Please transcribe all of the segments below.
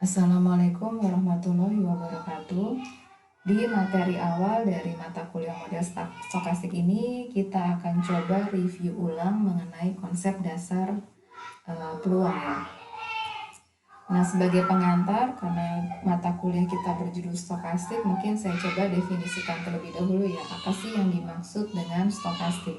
Assalamualaikum warahmatullahi wabarakatuh. Di materi awal dari mata kuliah model stokastik ini, kita akan coba review ulang mengenai konsep dasar peluang ya. Nah, sebagai pengantar, karena mata kuliah kita berjudul stokastik, mungkin saya coba definisikan terlebih dahulu ya, apa sih yang dimaksud dengan stokastik.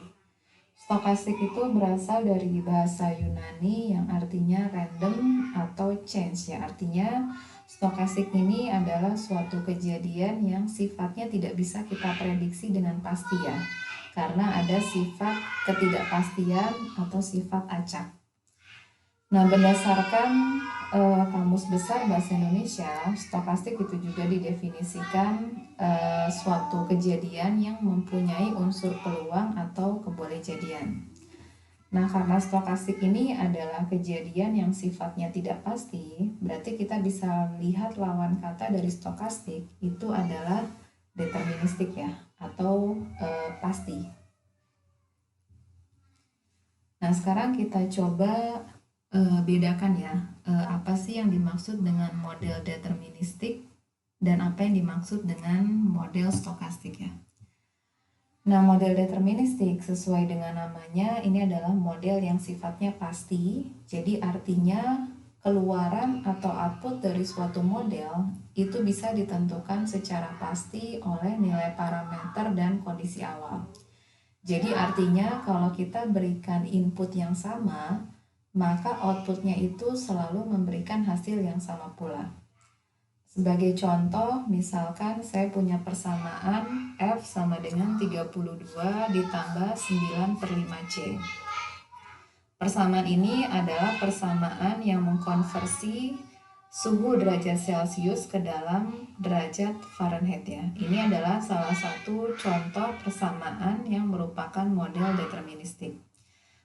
Stokastik itu berasal dari bahasa Yunani yang artinya random atau change ya. Artinya stokastik ini adalah suatu kejadian yang sifatnya tidak bisa kita prediksi dengan pasti ya. Karena ada sifat ketidakpastian atau sifat acak. Nah, berdasarkan Kamus Besar Bahasa Indonesia, stokastik itu juga didefinisikan suatu kejadian yang mempunyai unsur peluang atau kebolehjadian. Nah, karena stokastik ini adalah kejadian yang sifatnya tidak pasti, berarti kita bisa lihat lawan kata dari stokastik itu adalah deterministik ya, atau pasti. Nah, sekarang kita coba bedakan ya, apa sih yang dimaksud dengan model deterministik dan apa yang dimaksud dengan model stokastik ya. Nah, model deterministik sesuai dengan namanya ini adalah model yang sifatnya pasti. Jadi artinya keluaran atau output dari suatu model itu bisa ditentukan secara pasti oleh nilai parameter dan kondisi awal. Jadi artinya kalau kita berikan input yang sama, maka outputnya itu selalu memberikan hasil yang sama pula. Sebagai contoh, misalkan saya punya persamaan F sama dengan 32 ditambah 9 per 5C. Persamaan ini adalah persamaan yang mengkonversi suhu derajat Celcius ke dalam derajat Fahrenheit ya. Ini adalah salah satu contoh persamaan yang merupakan model deterministik.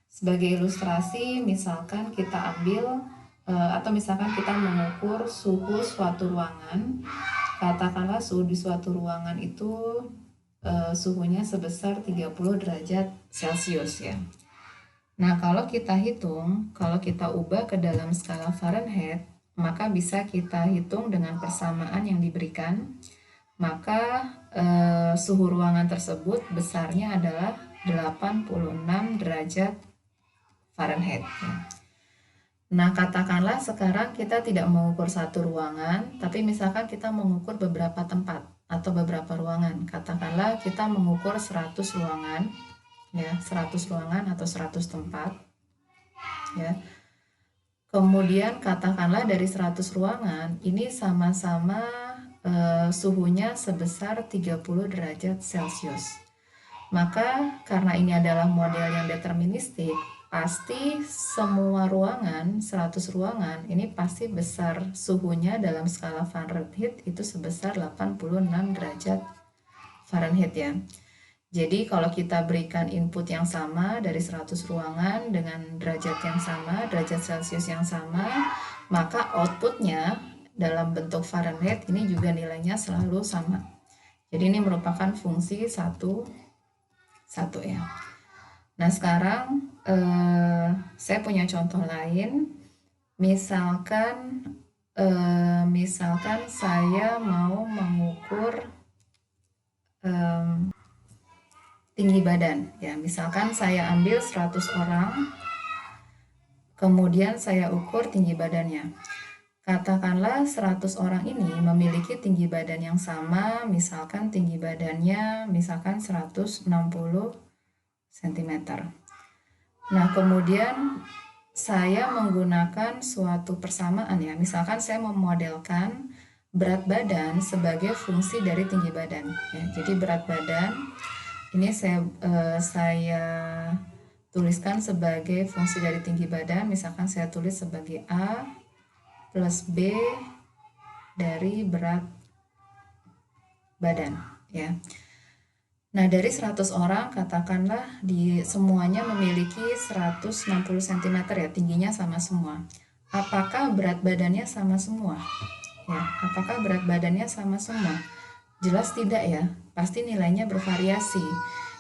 Sebagai ilustrasi, misalkan kita ambil atau misalkan kita mengukur suhu suatu ruangan, katakanlah suhu di suatu ruangan itu suhunya sebesar 30 derajat Celcius ya. Nah, kalau kita hitung, kalau kita ubah ke dalam skala Fahrenheit, maka bisa kita hitung dengan persamaan yang diberikan, maka suhu ruangan tersebut besarnya adalah 86 derajat Fahrenheit. Nah, katakanlah sekarang kita tidak mengukur satu ruangan, tapi misalkan kita mengukur beberapa tempat atau beberapa ruangan. Katakanlah kita mengukur 100 ruangan, ya, 100 ruangan atau 100 tempat, ya. Kemudian katakanlah dari 100 ruangan, ini sama-sama suhunya sebesar 30 derajat Celcius. Maka karena ini adalah model yang deterministik, pasti semua ruangan, 100 ruangan, ini pasti besar suhunya dalam skala Fahrenheit itu sebesar 86 derajat Fahrenheit ya. Jadi kalau kita berikan input yang sama dari 100 ruangan dengan derajat yang sama, derajat Celcius yang sama, maka outputnya dalam bentuk Fahrenheit ini juga nilainya selalu sama. Jadi ini merupakan fungsi satu ya. Nah, sekarang saya punya contoh lain. Misalkan saya mau mengukur tinggi badan ya. Misalkan saya ambil 100 orang, kemudian saya ukur tinggi badannya. Katakanlah 100 orang ini memiliki tinggi badan yang sama, misalkan tinggi badannya misalkan 160 cm. Nah, kemudian saya menggunakan suatu persamaan ya. Misalkan saya memodelkan berat badan sebagai fungsi dari tinggi badan ya. Jadi berat badan ini saya tuliskan sebagai fungsi dari tinggi badan. Misalkan saya tulis sebagai A plus B dari berat badan ya. Nah, dari 100 orang katakanlah semuanya memiliki 160 cm ya, tingginya sama semua. Apakah berat badannya sama semua? Ya, apakah berat badannya sama semua? Jelas tidak ya, pasti nilainya bervariasi.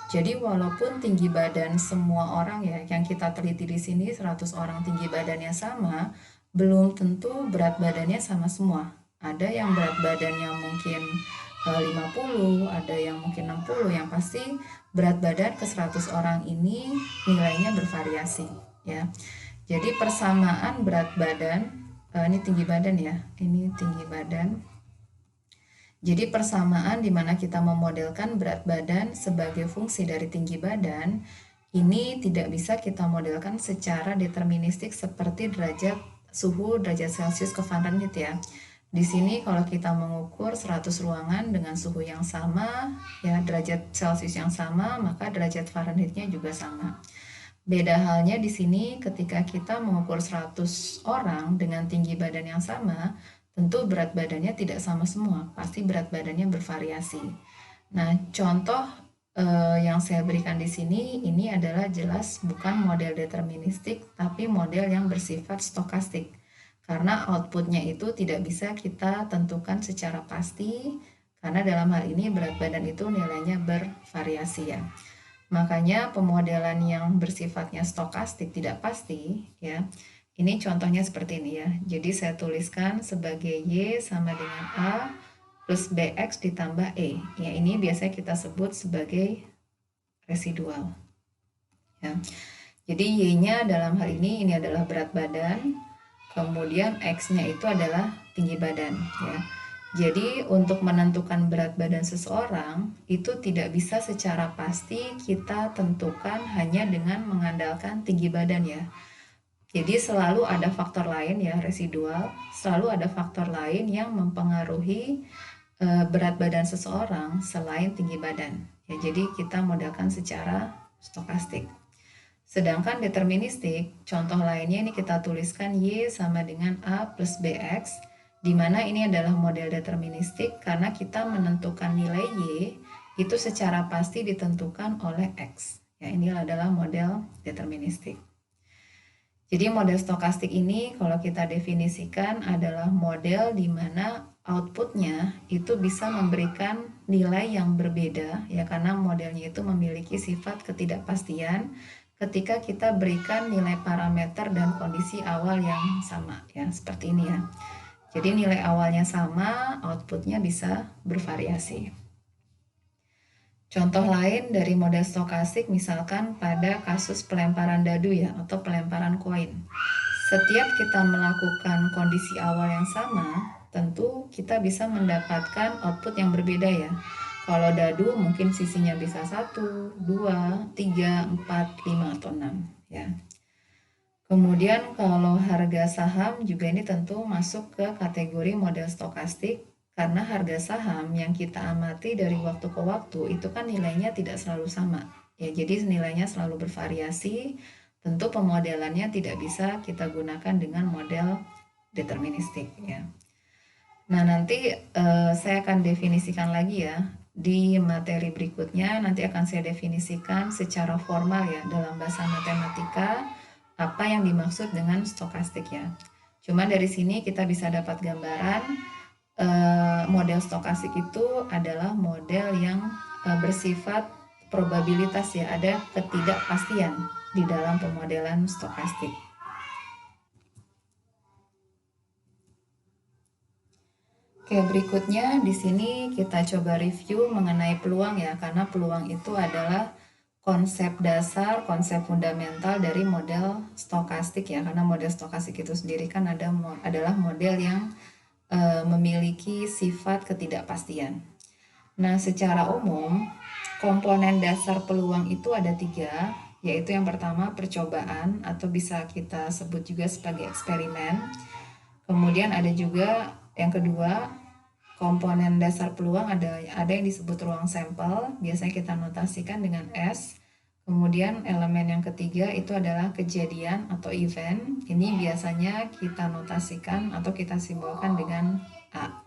Jadi walaupun tinggi badan semua orang ya, yang kita teliti di sini 100 orang tinggi badannya sama, belum tentu berat badannya sama semua. Ada yang berat badannya mungkin 50, ada yang mungkin 60, yang pasti berat badan ke 100 orang ini nilainya bervariasi ya. Jadi persamaan berat badan, ini tinggi badan ya, ini tinggi badan. Jadi persamaan di mana kita memodelkan berat badan sebagai fungsi dari tinggi badan, ini tidak bisa kita modelkan secara deterministik seperti derajat suhu derajat Celcius ke Fahrenheit ya. Di sini kalau kita mengukur 100 ruangan dengan suhu yang sama, ya derajat Celcius yang sama, maka derajat Fahrenheitnya juga sama. Beda halnya di sini ketika kita mengukur 100 orang dengan tinggi badan yang sama, tentu berat badannya tidak sama semua, pasti berat badannya bervariasi. Nah, contoh yang saya berikan di sini ini adalah jelas bukan model deterministik, tapi model yang bersifat stokastik. Karena outputnya itu tidak bisa kita tentukan secara pasti, karena dalam hal ini berat badan itu nilainya bervariasi ya. Makanya pemodelan yang bersifatnya stokastik tidak pasti ya. Ini contohnya seperti ini ya. Jadi saya tuliskan sebagai Y sama dengan A plus BX ditambah E. Ya, ini biasanya kita sebut sebagai residual. Ya. Jadi Y-nya dalam hal ini adalah berat badan, kemudian X-nya itu adalah tinggi badan ya. Jadi untuk menentukan berat badan seseorang itu tidak bisa secara pasti kita tentukan hanya dengan mengandalkan tinggi badan ya. Jadi selalu ada faktor lain ya, residual, selalu ada faktor lain yang mempengaruhi berat badan seseorang selain tinggi badan. Ya, jadi kita modelkan secara stokastik. Sedangkan deterministik, contoh lainnya ini kita tuliskan Y sama dengan A plus BX, di mana ini adalah model deterministik karena kita menentukan nilai Y itu secara pasti ditentukan oleh X. Ya, ini adalah model deterministik. Jadi model stokastik ini kalau kita definisikan adalah model di mana outputnya itu bisa memberikan nilai yang berbeda ya, karena modelnya itu memiliki sifat ketidakpastian ketika kita berikan nilai parameter dan kondisi awal yang sama ya, seperti ini ya. Jadi nilai awalnya sama, outputnya bisa bervariasi. Contoh lain dari model stokastik misalkan pada kasus pelemparan dadu ya, atau pelemparan koin. Setiap kita melakukan kondisi awal yang sama, tentu kita bisa mendapatkan output yang berbeda ya. Kalau dadu mungkin sisinya bisa 1, 2, 3, 4, 5, atau 6 ya. Kemudian kalau harga saham juga ini tentu masuk ke kategori model stokastik, karena harga saham yang kita amati dari waktu ke waktu itu kan nilainya tidak selalu sama. Ya, jadi nilainya selalu bervariasi. Tentu pemodelannya tidak bisa kita gunakan dengan model deterministik ya. Nah, nanti saya akan definisikan lagi ya. Di materi berikutnya nanti akan saya definisikan secara formal ya dalam bahasa matematika apa yang dimaksud dengan stokastik ya. Cuma dari sini kita bisa dapat gambaran model stokastik itu adalah model yang bersifat probabilitas ya, ada ketidakpastian di dalam pemodelan stokastik. Oke, berikutnya di sini kita coba review mengenai peluang ya, karena peluang itu adalah konsep dasar, konsep fundamental dari model stokastik ya, karena model stokastik itu sendiri kan adalah model yang memiliki sifat ketidakpastian. Nah, secara umum, komponen dasar peluang itu ada 3, yaitu yang pertama percobaan atau bisa kita sebut juga sebagai eksperimen. Kemudian ada juga yang kedua, komponen dasar peluang ada yang disebut ruang sampel, biasanya kita notasikan dengan S. Kemudian elemen yang ketiga itu adalah kejadian atau event. Ini biasanya kita notasikan atau kita simbolkan dengan A.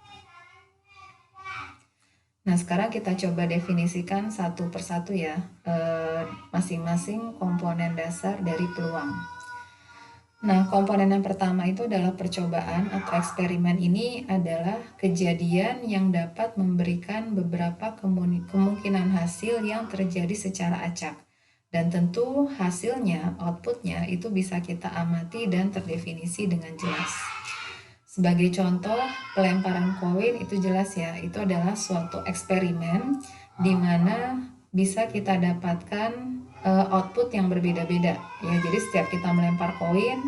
Nah, sekarang kita coba definisikan satu persatu ya, masing-masing komponen dasar dari peluang. Nah, komponen yang pertama itu adalah percobaan atau eksperimen. Ini adalah kejadian yang dapat memberikan beberapa kemungkinan hasil yang terjadi secara acak. Dan tentu hasilnya, outputnya itu bisa kita amati dan terdefinisi dengan jelas. Sebagai contoh, pelemparan koin itu jelas ya, itu adalah suatu eksperimen di mana bisa kita dapatkan output yang berbeda-beda ya. Jadi setiap kita melempar koin,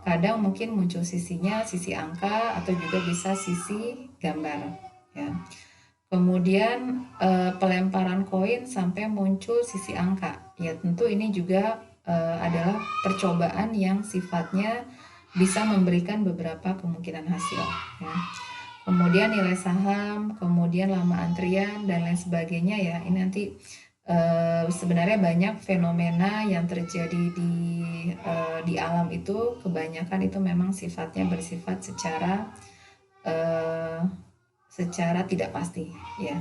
kadang mungkin muncul sisinya sisi angka atau juga bisa sisi gambar ya. Kemudian pelemparan koin sampai muncul sisi angka. Ya tentu ini juga adalah percobaan yang sifatnya bisa memberikan beberapa kemungkinan hasil ya. Kemudian nilai saham, kemudian lama antrian dan lain sebagainya ya. Ini nanti sebenarnya banyak fenomena yang terjadi di alam itu, kebanyakan itu memang sifatnya bersifat secara tidak pasti ya.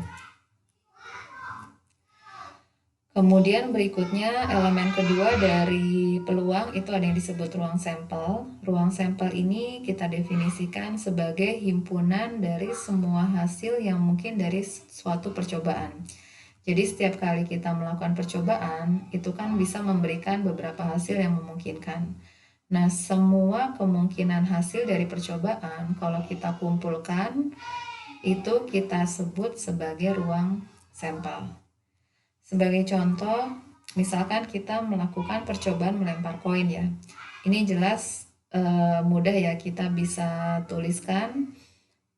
Kemudian berikutnya elemen kedua dari peluang itu ada yang disebut ruang sampel. Ruang sampel ini kita definisikan sebagai himpunan dari semua hasil yang mungkin dari suatu percobaan. Jadi setiap kali kita melakukan percobaan itu kan bisa memberikan beberapa hasil yang memungkinkan. Nah, semua kemungkinan hasil dari percobaan kalau kita kumpulkan itu kita sebut sebagai ruang sampel. Sebagai contoh, misalkan kita melakukan percobaan melempar koin ya. Ini jelas mudah ya, kita bisa tuliskan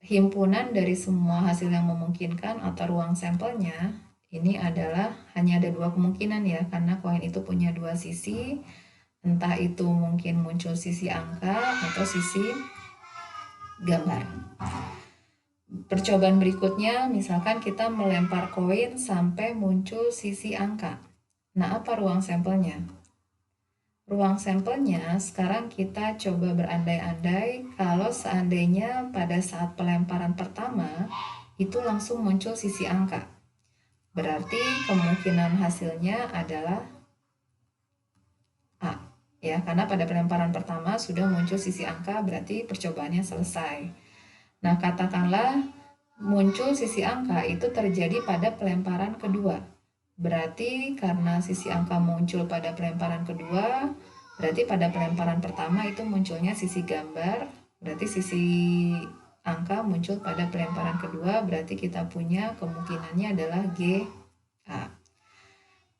himpunan dari semua hasil yang memungkinkan atau ruang sampelnya. Ini adalah hanya ada dua kemungkinan ya, karena koin itu punya dua sisi. Entah itu mungkin muncul sisi angka atau sisi gambar. Percobaan berikutnya, misalkan kita melempar koin sampai muncul sisi angka. Nah, apa ruang sampelnya? Ruang sampelnya sekarang kita coba berandai-andai kalau seandainya pada saat pelemparan pertama itu langsung muncul sisi angka. Berarti kemungkinan hasilnya adalah A. Ya, karena pada pelemparan pertama sudah muncul sisi angka, berarti percobaannya selesai. Nah, katakanlah muncul sisi angka itu terjadi pada pelemparan kedua. Berarti karena sisi angka muncul pada pelemparan kedua, berarti pada pelemparan pertama itu munculnya sisi gambar, berarti sisi angka muncul pada pelemparan kedua, berarti kita punya kemungkinannya adalah G, A.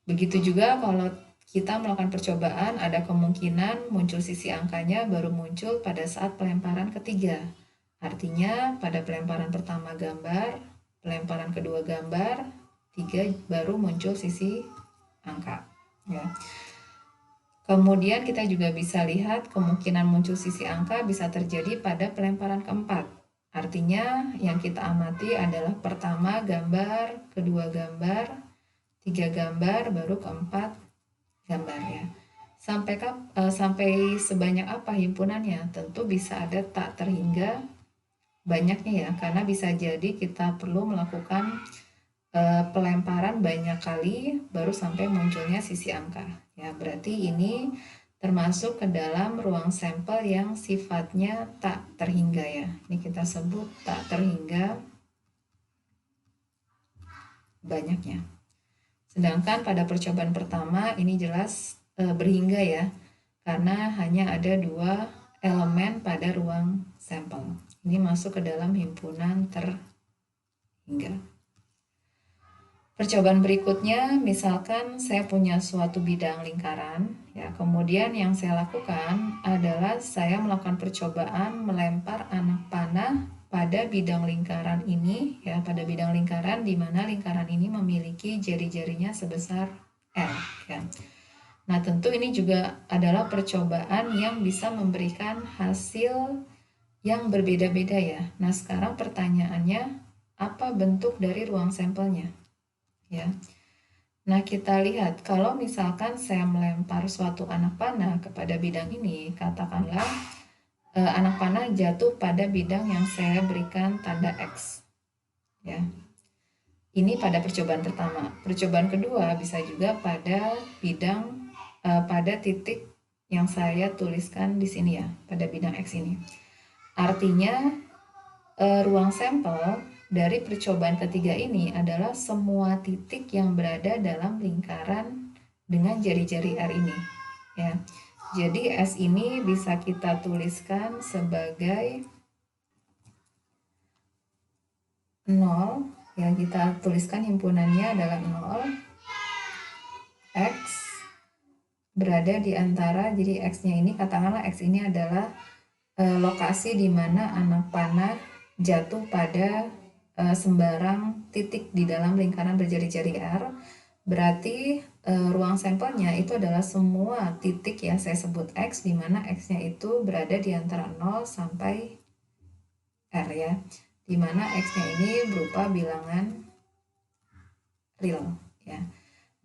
Begitu juga kalau kita melakukan percobaan, ada kemungkinan muncul sisi angkanya baru muncul pada saat pelemparan ketiga. Artinya pada pelemparan pertama gambar, pelemparan kedua gambar, 3 baru muncul sisi angka ya. Kemudian kita juga bisa lihat kemungkinan muncul sisi angka bisa terjadi pada pelemparan keempat. Artinya yang kita amati adalah pertama gambar, kedua gambar, 3 gambar, baru keempat gambar ya. Sampai sebanyak apa himpunannya? Tentu bisa ada tak terhingga banyaknya ya, karena bisa jadi kita perlu melakukan pelemparan banyak kali baru sampai munculnya sisi angka ya. Berarti ini termasuk ke dalam ruang sampel yang sifatnya tak terhingga ya. Ini kita sebut tak terhingga banyaknya. Sedangkan pada percobaan pertama ini jelas berhingga ya, karena hanya ada 2 elemen pada ruang sampel. Ini masuk ke dalam himpunan terhingga. Percobaan berikutnya, misalkan saya punya suatu bidang lingkaran, ya, kemudian yang saya lakukan adalah saya melakukan percobaan melempar anak panah pada bidang lingkaran ini, ya, pada bidang lingkaran di mana lingkaran ini memiliki jari-jarinya sebesar L, ya. Nah, tentu ini juga adalah percobaan yang bisa memberikan hasil yang berbeda-beda ya. Nah, sekarang pertanyaannya, apa bentuk dari ruang sampelnya? Ya. Nah, kita lihat kalau misalkan saya melempar suatu anak panah kepada bidang ini, katakanlah anak panah jatuh pada bidang yang saya berikan tanda X. Ya. Ini pada percobaan pertama. Percobaan kedua bisa juga pada bidang pada titik yang saya tuliskan di sini ya, pada bidang X ini. Artinya ruang sampel dari percobaan ketiga ini adalah semua titik yang berada dalam lingkaran dengan jari-jari R ini ya. Jadi S ini bisa kita tuliskan sebagai 0 ya, kita tuliskan himpunannya adalah 0, X berada di antara, jadi X-nya ini katakanlah X ini adalah lokasi di mana anak panah jatuh pada sembarang titik di dalam lingkaran berjari-jari R. Berarti ruang sampelnya itu adalah semua titik yang saya sebut X, di mana X-nya itu berada di antara 0 sampai R ya, di mana X-nya ini berupa bilangan real ya.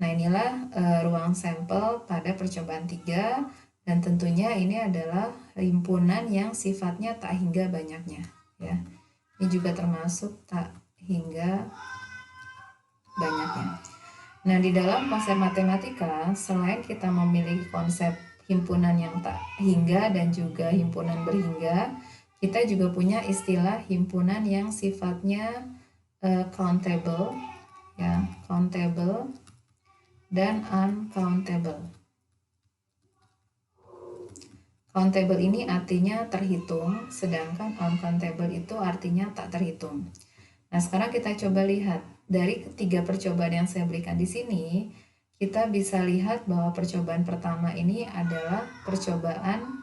Nah, inilah ruang sampel pada percobaan 3, dan tentunya ini adalah himpunan yang sifatnya tak hingga banyaknya ya. Ini juga termasuk tak hingga banyaknya. Nah, di dalam konsep matematika, selain kita memiliki konsep himpunan yang tak hingga dan juga himpunan berhingga, kita juga punya istilah himpunan yang sifatnya countable ya, countable dan uncountable. Countable ini artinya terhitung, sedangkan uncountable itu artinya tak terhitung. Nah, sekarang kita coba lihat dari ketiga percobaan yang saya berikan di sini, kita bisa lihat bahwa percobaan pertama ini adalah percobaan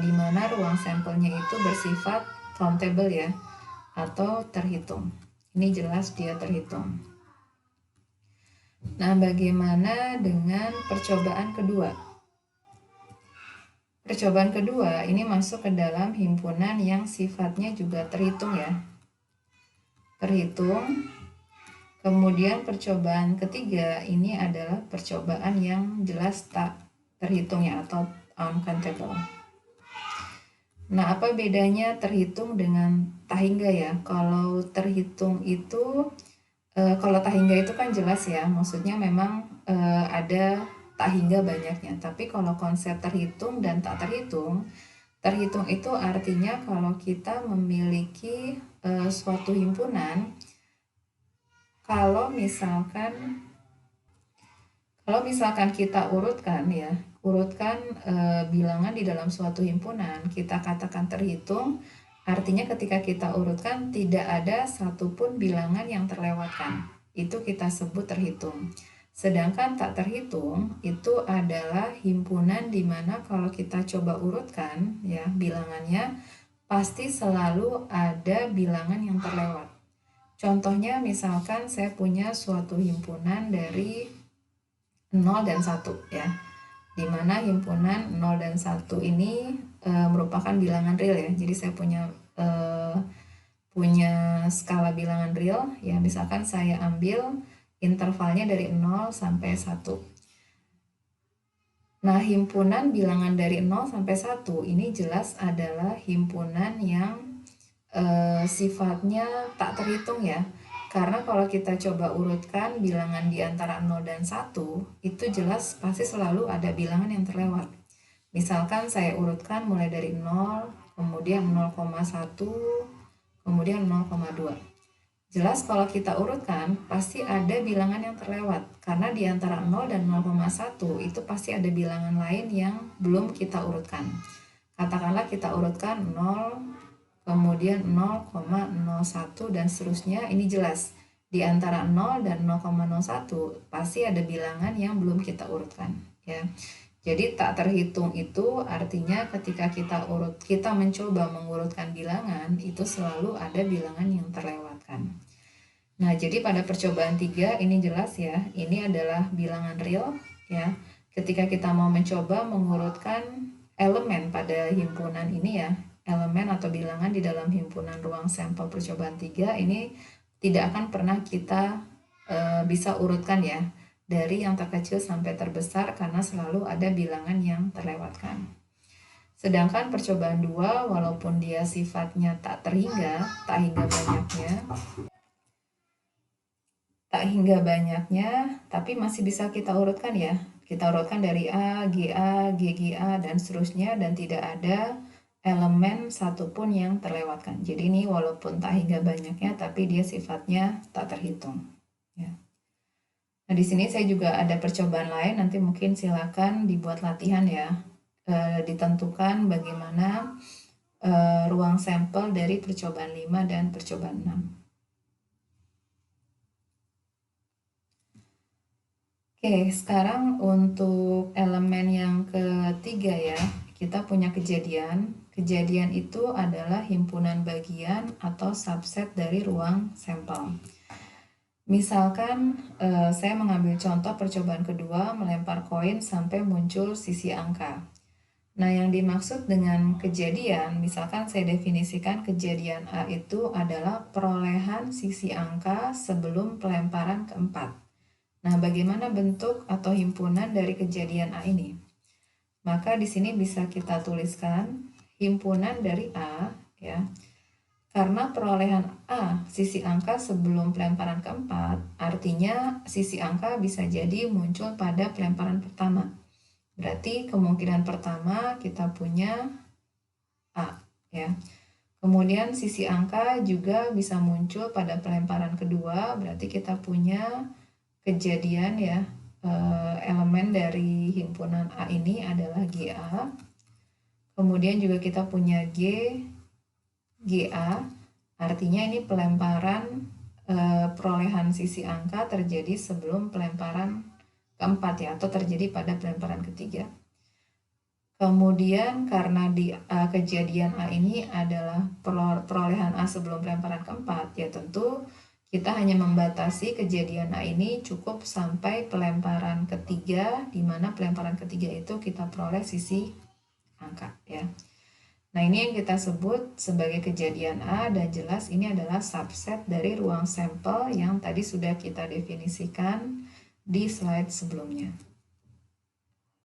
di mana ruang sampelnya itu bersifat countable ya, atau terhitung. Ini jelas dia terhitung. Nah, bagaimana dengan percobaan kedua? Percobaan kedua ini masuk ke dalam himpunan yang sifatnya juga terhitung ya. Terhitung. Kemudian percobaan ketiga ini adalah percobaan yang jelas tak terhitung ya, atau uncountable. Nah, apa bedanya terhitung dengan tak hingga ya? Kalau terhitung itu kalau tak hingga itu kan jelas ya, maksudnya memang ada tak hingga banyaknya. Tapi kalau konsep terhitung dan tak terhitung, terhitung itu artinya kalau kita memiliki suatu himpunan, kalau misalkan kita urutkan ya, bilangan di dalam suatu himpunan, kita katakan terhitung, artinya ketika kita urutkan tidak ada satupun bilangan yang terlewatkan. Itu kita sebut terhitung. Sedangkan tak terhitung itu adalah himpunan di mana kalau kita coba urutkan ya bilangannya, pasti selalu ada bilangan yang terlewat. Contohnya misalkan saya punya suatu himpunan dari 0 dan 1 ya, dimana himpunan 0 dan 1 ini merupakan bilangan real ya. Jadi saya punya skala bilangan real ya, misalkan saya ambil intervalnya dari 0 sampai 1. Nah, himpunan bilangan dari 0 sampai 1 ini jelas adalah himpunan yang sifatnya tak terhitung ya. Karena kalau kita coba urutkan bilangan di antara 0 dan 1, itu jelas pasti selalu ada bilangan yang terlewat. Misalkan saya urutkan mulai dari 0, kemudian 0,1, kemudian 0,2. Jelas kalau kita urutkan pasti ada bilangan yang terlewat. Karena di antara 0 dan 0,1 itu pasti ada bilangan lain yang belum kita urutkan. Katakanlah kita urutkan 0, kemudian 0,01 dan seterusnya. Ini jelas di antara 0 dan 0,01 pasti ada bilangan yang belum kita urutkan ya. Jadi tak terhitung itu artinya ketika kita mencoba mengurutkan bilangan, itu selalu ada bilangan yang terlewatkan. Nah, jadi pada percobaan 3 ini jelas ya, ini adalah bilangan real ya. Ketika kita mau mencoba mengurutkan elemen pada himpunan ini ya, elemen atau bilangan di dalam himpunan ruang sampel percobaan 3 ini tidak akan pernah kita bisa urutkan ya, dari yang terkecil sampai terbesar, karena selalu ada bilangan yang terlewatkan. Sedangkan percobaan 2 walaupun dia sifatnya tak hingga banyaknya, tapi masih bisa kita urutkan ya. Kita urutkan dari A, GA, GGA, dan seterusnya, dan tidak ada elemen satupun yang terlewatkan. Jadi ini walaupun tak hingga banyaknya, tapi dia sifatnya tak terhitung. Ya. Nah, di sini saya juga ada percobaan lain, nanti mungkin silakan dibuat latihan ya. Ditentukan bagaimana ruang sampel dari percobaan 5 dan percobaan 6. Oke, sekarang untuk elemen yang ketiga ya, kita punya kejadian. Kejadian itu adalah himpunan bagian atau subset dari ruang sampel. Misalkan saya mengambil contoh percobaan kedua, melempar koin sampai muncul sisi angka. Nah, yang dimaksud dengan kejadian, misalkan saya definisikan kejadian A itu adalah perolehan sisi angka sebelum pelemparan keempat. Nah, bagaimana bentuk atau himpunan dari kejadian A ini? Maka di sini bisa kita tuliskan himpunan dari A ya. Karena perolehan A sisi angka sebelum pelemparan keempat, artinya sisi angka bisa jadi muncul pada pelemparan pertama. Berarti kemungkinan pertama kita punya A ya. Kemudian sisi angka juga bisa muncul pada pelemparan kedua, berarti kita punya kejadian ya, elemen dari himpunan A ini adalah GA. Kemudian juga kita punya GA, artinya ini pelemparan perolehan sisi angka terjadi sebelum pelemparan keempat ya, atau terjadi pada pelemparan ketiga. Kemudian karena di kejadian A ini adalah perolehan A sebelum pelemparan keempat, ya tentu kita hanya membatasi kejadian A ini cukup sampai pelemparan ketiga, di mana pelemparan ketiga itu kita peroleh sisi angka ya. Nah, ini yang kita sebut sebagai kejadian A, dan jelas ini adalah subset dari ruang sampel yang tadi sudah kita definisikan di slide sebelumnya.